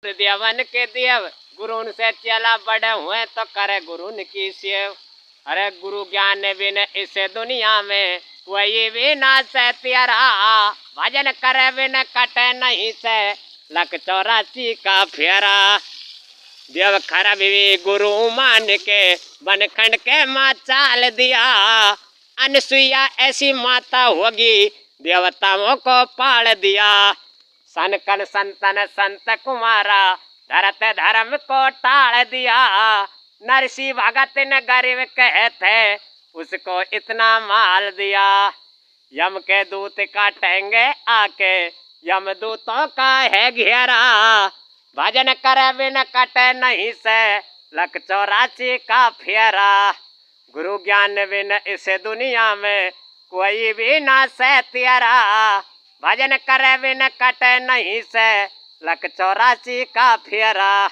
देवन के देव गुरु से चला बड़े हुए तो करे गुरु की सेव। अरे गुरु ज्ञान बिन इस दुनिया में कोई भी ना से तेरा, भजन करे बिन कटे नहीं से लख 84 का फेरा। देव खरा भी गुरु मान के बनखंड के माँ चाल दिया, अनसुईया ऐसी माता होगी देवताओं को पाल दिया। सनकन संतन संत कुमारा धरत धर्म को टाल दिया, नरसी भगत ने गरीब कहते उसको इतना माल दिया। यम के दूत काटेंगे आके यमदूतों का है घेरा, भजन करे बिन कटे नहीं से लख 84 का फेरा। गुरु ज्ञान बिन इस दुनिया में कोई भी ना से तेरा, भजन करे बिन कटे नहीं से लख 84 का फेरा।